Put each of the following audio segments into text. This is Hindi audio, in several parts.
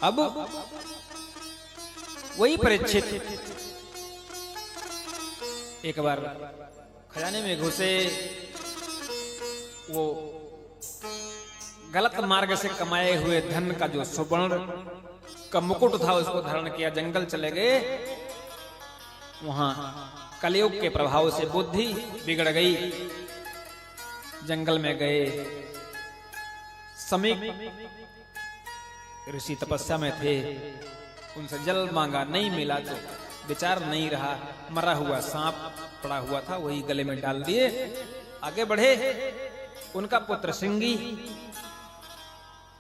अब वही परीक्षित एक बार खजाने में घुसे, वो गलत मार्ग से कमाए हुए धन का जो सुवर्ण का मुकुट था उसको धारण किया, जंगल चले गए। वहां कलयुग के प्रभाव से बुद्धि बिगड़ गई, जंगल में गए। समीप ऋषि तपस्या में थे, उनसे जल मांगा, नहीं मिला तो विचार नहीं रहा, मरा हुआ सांप पड़ा हुआ था वही गले में डाल दिए, आगे बढ़े। उनका पुत्र सिंगी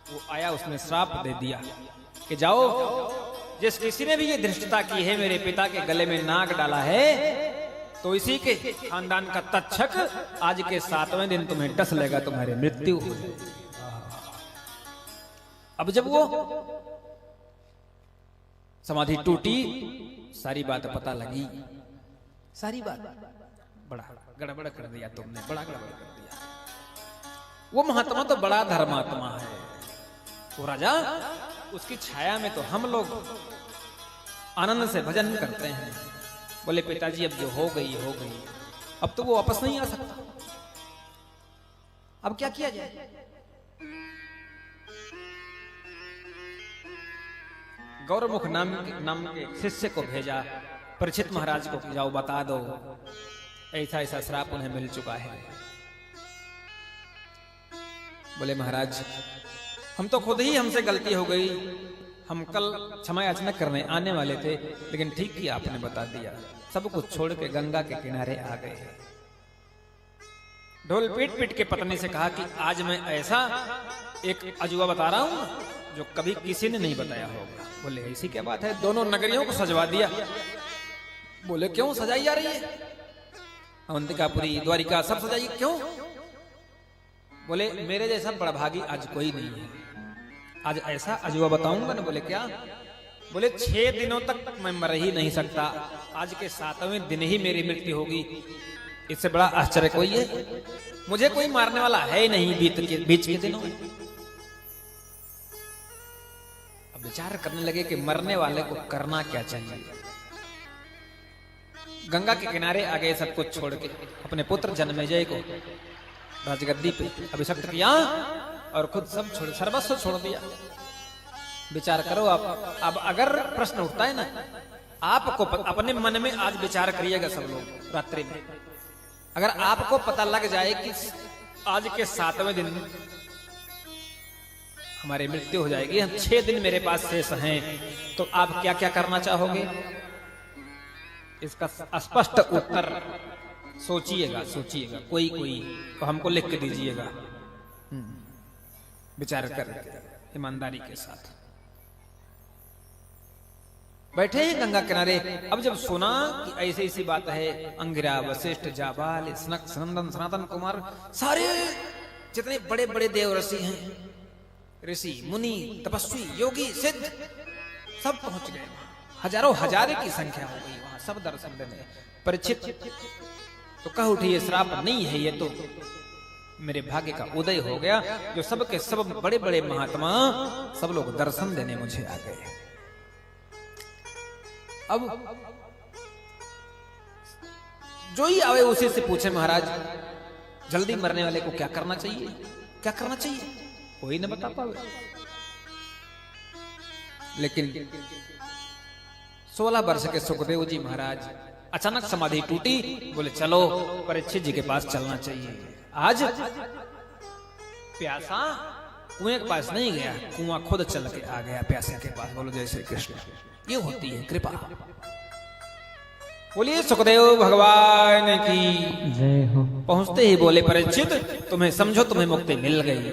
वो आया, उसने श्राप दे दिया कि जाओ, जिस किसी ने भी ये धृष्टता की है मेरे पिता के गले में नाग डाला है, तो इसी के खानदान का तक्षक आज के 7वें दिन तुम्हें डस लेगा, तुम्हारी मृत्यु हो जाएगी। अब जब वो समाधि टूटी, सारी बात पता लगी, सारी बात, बड़ा गड़बड़ कर दिया तुमने, बड़ा गड़बड़ कर दिया। वो महात्मा तो बड़ा धर्मात्मा है, वो राजा, उसकी छाया में तो हम लोग आनंद से भजन करते हैं। बोले पिताजी अब जो हो गई हो गई, अब तो वो वापस नहीं आ सकता, अब क्या किया जाए? गौरमुख नाम के शिष्य को भेजा, परीक्षित महाराज को जाओ बता दो ऐसा ऐसा श्राप उन्हें मिल चुका है। बोले महाराज हम तो खुद ही, हमसे गलती हो गई, हम कल क्षमा याचना करने आने वाले थे, लेकिन ठीक किया आपने बता दिया, सब कुछ छोड़ के गंगा के किनारे आ गए। ढोल पीट पीट के पत्नी से कहा कि आज मैं ऐसा एक अजूबा बता रहा हूं जो कभी किसी ने नहीं बताया होगा। बोले ऐसी क्या बात है? दोनों नगरियों को सजवा दिया। बोले क्यों सजाई जा रही है? अवंतिकापुरी, द्वारिका सब सजाई क्यों? बोले मेरे जैसा बड़ा भागी आज कोई नहीं है, आज ऐसा अजूबा बताऊंगा ना। बोले क्या? बोले 6 दिनों तक मैं मर ही नहीं सकता, आज के 7वें दिन ही मेरी मृत्यु होगी। इससे बड़ा आश्चर्य कोई है? मुझे कोई मारने वाला है नहीं बीच के दिनों में। अब विचार करने लगे कि मरने वाले को करना क्या चाहिए। गंगा के किनारे आ गए सब कुछ छोड़ के, अपने पुत्र जन्मेजय को राजगद्दी पे अभिषिक्त किया और खुद सब छोड़, सर्वस्व छोड़ दिया। विचार करो आप, अब अगर प्रश्न उठता है ना, आपको अपने मन में आज विचार करिएगा सब लोग रात्रि में, अगर आपको पता लग जाए कि आज के 7वें दिन हमारी मृत्यु हो जाएगी, हम 6 दिन मेरे पास शेष हैं, तो आप क्या क्या करना चाहोगे? इसका स्पष्ट उत्तर सोचिएगा, सोचिएगा, कोई कोई तो हमको लिख के दीजिएगा, विचार कर ईमानदारी के साथ। बैठे हैं गंगा किनारे। अब जब सुना कि ऐसी ऐसी बात है, अंगिरा, वशिष्ठ, जाबाल, सनक, सनंदन, सनातन कुमार, सारे जितने बड़े बड़े देव ऋषि हैं, ऋषि मुनि तपस्वी योगी सिद्ध, सब पहुंच गए। हजारों हजारे की संख्या हो गई वहां, सब दर्शन देने। परीक्षित तो कह उठी ये श्राप नहीं है, ये तो मेरे भाग्य का उदय हो गया, जो सबके सब बड़े बड़े महात्मा सब लोग दर्शन देने मुझे आ गए। अब जो ही आवे उसी से पूछे महाराज जल्दी मरने वाले को क्या करना चाहिए, क्या करना चाहिए? कोई न बता पावे। लेकिन 16 वर्ष के सुखदेव जी महाराज अचानक समाधि टूटी। बोले चलो परीक्षित जी के पास चलना चाहिए। आज प्यासा कुएं के पास नहीं गया, कुआं खुद चल के आ गया प्यासे के पास। बोलो जय श्री कृष्ण। ये होती है कृपा। बोलिए सुखदेव भगवान की जय हो। पहुंचते ही बोले परीक्षित तुम्हें समझो तुम्हें मुक्ति मिल गई।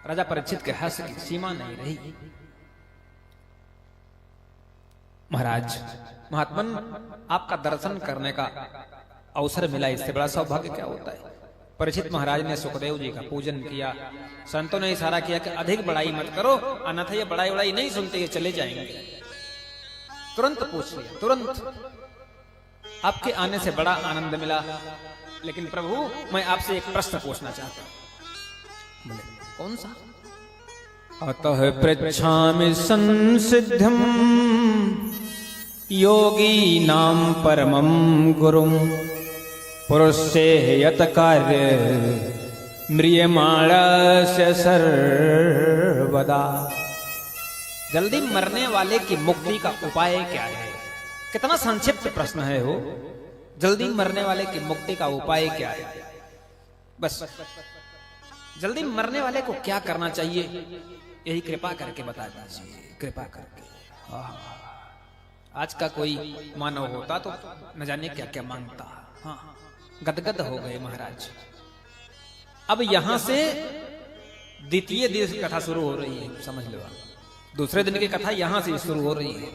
राजा परीक्षित के हर्ष की सीमा नहीं रही। महाराज महात्मन आपका दर्शन करने का अवसर मिला, इससे बड़ा सौभाग्य क्या होता है। परीक्षित महाराज ने सुखदेव जी का पूजन किया। संतों ने इशारा किया कि अधिक बड़ाई मत करो, अन्यथा ये बड़ाई बड़ाई नहीं सुनते, ये चले जाएंगे। तुरंत पूछ लिया, तुरंत आपके आने से बड़ा आनंद मिला, लेकिन प्रभु मैं आपसे एक प्रश्न पूछना चाहता हूं। बोले कौन सा? अतः पृच्छामि संसिद्धं योगीनां परमं गुरुं पुरुषे यत कार्य म्रियमाणस्य सर्वदा। जल्दी मरने वाले की मुक्ति का उपाय क्या है? कितना संक्षिप्त प्रश्न है हो। जल्दी मरने वाले की मुक्ति का उपाय क्या है? बस जल्दी मरने वाले को क्या करना चाहिए, यही कृपा करके बता दीजिए, कृपा करके। आज का कोई मानव होता तो न जाने क्या क्या मांगता। हाँ, गदगद हो गए महाराज। अब यहां से द्वितीय दिन की कथा शुरू हो रही है, समझ लो। दूसरे दिन की कथा यहां से शुरू हो रही है।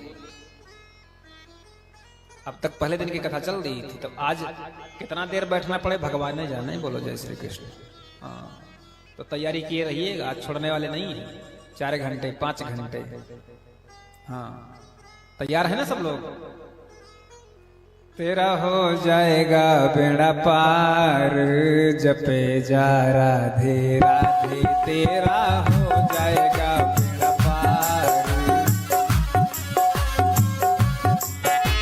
अब तक पहले दिन की कथा चल रही थी, तो आज कितना देर बैठना पड़े भगवान ने जाने। बोलो जय श्री कृष्ण। हाँ, तो तैयारी किए रहिएगा, आज छोड़ने वाले नहीं है। 4 घंटे 5 घंटे। हाँ, तैयार है ना सब लोग? तेरा हो जाएगा बेड़ा पार, जपे जा राधे राधे। तेरा हो जाएगा बेड़ा पार,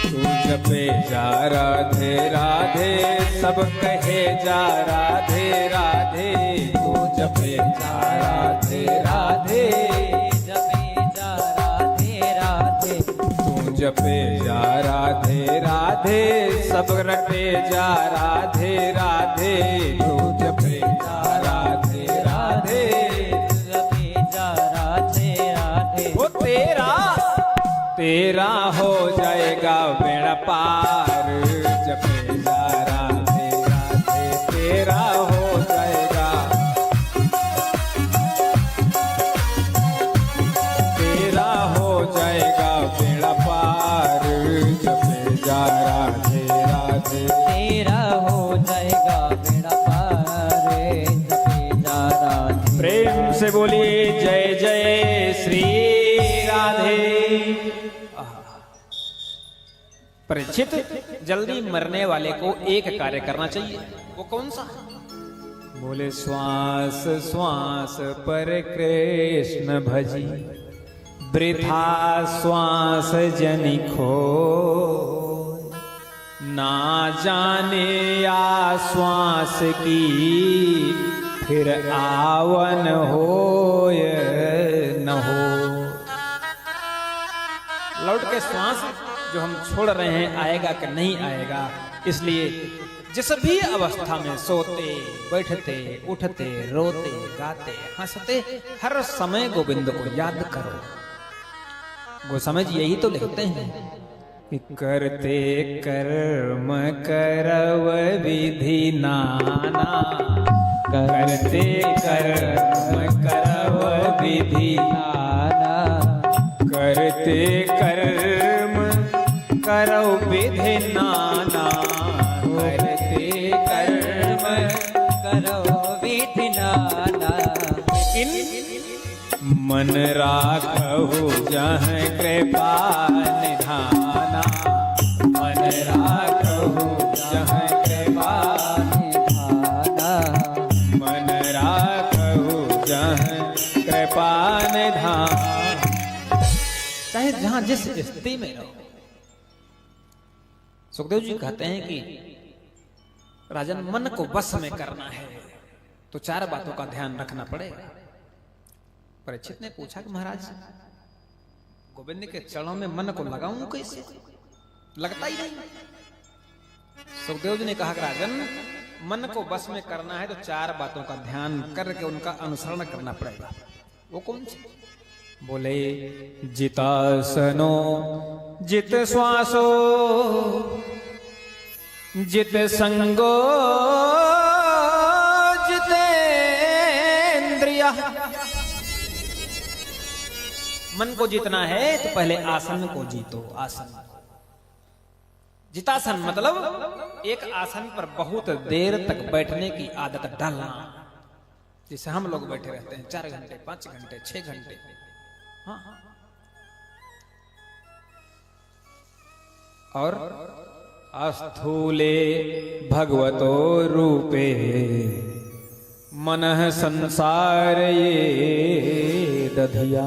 तू जपे जा राधे राधे। सब कहे जा राधे राधे, तू जपे जा राधे राधे। जपे जा राधे राधे, सब रटे जा राधे राधे। तू जपे जा राधे राधे, जपे जा राधे राधे। वो तेरा हो जाएगा बेड़ा पार, जपे जा राधे राधे। तेरा हो जाएगा, तेरा हो जाएगा बेड़ा पार, जपे जा राधे राधे। तेरा हो जाएगा बेड़ा पार, जपे जा राधे। प्रेम से बोलिए जय जय श्री राधे। परीक्षित, जल्दी मरने वाले को एक कार्य करना चाहिए। वो कौन सा? बोले श्वास श्वास पर कृष्ण भजी, वृथा श्वास जनि खो। ना जाने आश्वास की फिर आवन होय न हो। लौट के श्वास जो हम छोड़ रहे हैं आएगा कि नहीं आएगा, इसलिए जिस भी अवस्था में सोते बैठते उठते रोते गाते हंसते हर समय गोविंद को याद करो। गोस्वामी जी यही तो लिखते हैं कि करते कर्म करव विधि नाना, करते कर्म करव विधि नाना। करते कर्म करव विधि नाना, करते कर्म करव विधि नाना। मन राखहु जहाँ कृपा निधाना, मन राखहु जहाँ कृपा निधाना, मन राखहु जहाँ कृपा निधाना। चाहे जहां जिस स्थिति में रहो। सुखदेव जी कहते हैं कि राजन मन को वश में करना है तो 4 बातों का ध्यान रखना पड़ेगा। परीक्षित ने पूछा कि महाराज गोविंद के चरणों में मन को लगाऊं कैसे? लगता ही नहीं। सुखदेव जी ने कहा कि राजन मन को वश में करना है तो 4 बातों का ध्यान करके उनका अनुसरण करना पड़ेगा। वो कौन सी? बोले जितासनो जित श्वासो जित संगो जितेंद्रिया। मन को जीतना है तो पहले आसन को जीतो। आसन, जितासन मतलब एक आसन पर बहुत देर तक बैठने की आदत डालना। जैसे हम लोग बैठे रहते हैं 4 घंटे 5 घंटे 6 घंटे। हाँ। और अस्थूले भगवतो रूपे मनः संसार ये दधिया।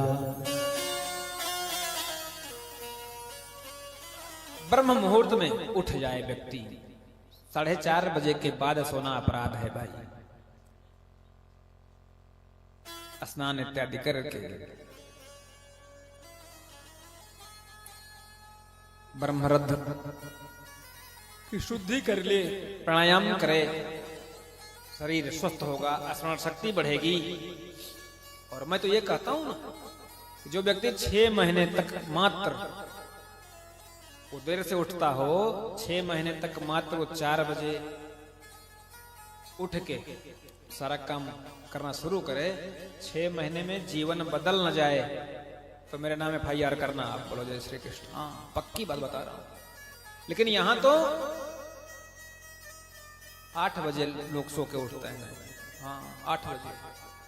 ब्रह्म मुहूर्त में उठ जाए व्यक्ति, 4:30 बजे के बाद सोना अपराध है भाई। स्नान इत्यादि करके ब्रह्मरद्ध की शुद्धि कर ले, प्राणायाम करे, शरीर स्वस्थ होगा, स्मरण शक्ति बढ़ेगी। और मैं तो ये कहता हूं ना, जो व्यक्ति 6 महीने तक मात्र वो देर से उठता हो, 6 महीने तक मात्र वो 4 बजे उठ के सारा काम करना शुरू करे, 6 महीने में जीवन बदल न जाए तो मेरे नाम FIR करना। आप बोलो जय श्री कृष्ण। हाँ, पक्की बात बता रहा हूं। लेकिन यहां तो 8 बजे लोग सो के उठते हैं। हाँ, 8 बजे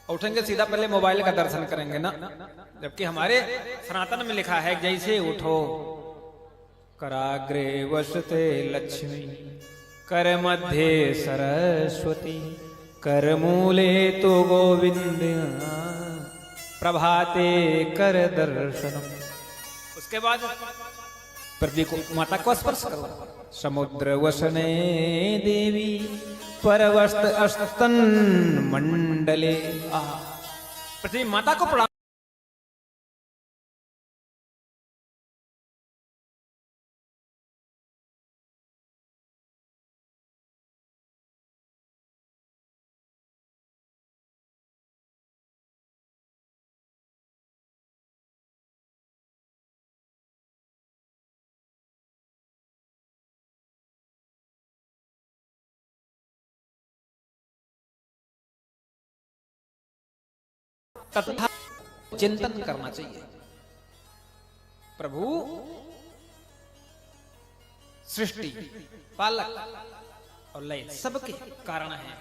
उठेंगे, सीधा पहले मोबाइल का दर्शन करेंगे ना, जबकि हमारे सनातन में लिखा है जैसे उठो कराग्रे वसते लक्ष्मी, कर मध्य सरस्वती, कर मूले तो गोविंद, प्रभाते कर दर्शनम। उसके बाद पृथ्वी को, माता को स्पर्श करो। समुद्र वसने देवी परवस्त अस्तन मंडले। पृथ्वी माता को प्रणाम। तथा चिंतन करना चाहिए, प्रभु सृष्टि, पालक और लय सबके कारण है।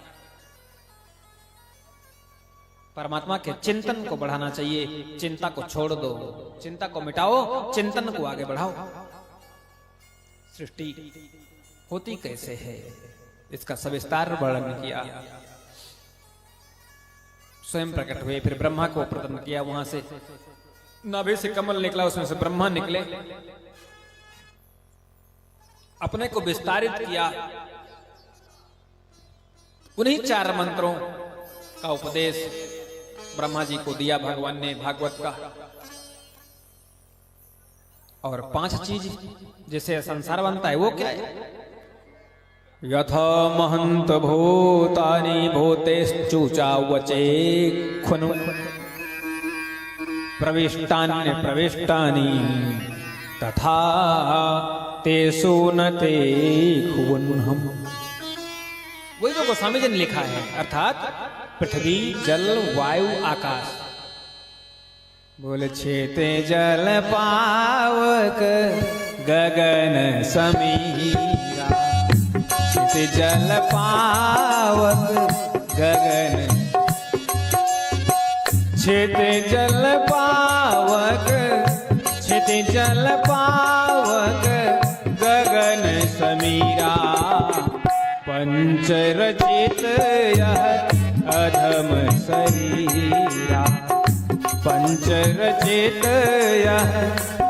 परमात्मा के चिंतन को बढ़ाना चाहिए। चिंता को छोड़ दो, चिंता को मिटाओ, चिंतन को आगे बढ़ाओ। सृष्टि होती कैसे है इसका सविस्तार वर्णन किया। स्वयं प्रकट हुए, फिर ब्रह्मा को प्रदान किया, वहां से नाभि से कमल निकला, उसमें से ब्रह्मा निकले, अपने को विस्तारित किया। उन्हीं 4 मंत्रों का उपदेश ब्रह्मा जी को दिया भगवान ने भागवत का। और 5 चीज जिससे संसार बनता है वो क्या है? यथा महंत भूतानि भूतेश्चुचावचे खुनु प्रविष्टान्य प्रविष्टानि तथा तेषु न ते खुवन्हम्। वही जो गोस्वामी जी ने लिखा है, अर्थात पृथ्वी जल वायु आकाश। बोले छेते जल पावक गगन समीरा, छेते जल पावक गगन, छेते जल पावक, छेते जल पावक गगन समीरा, पंच रचित यह अधम शरीरा, पंच रचित यह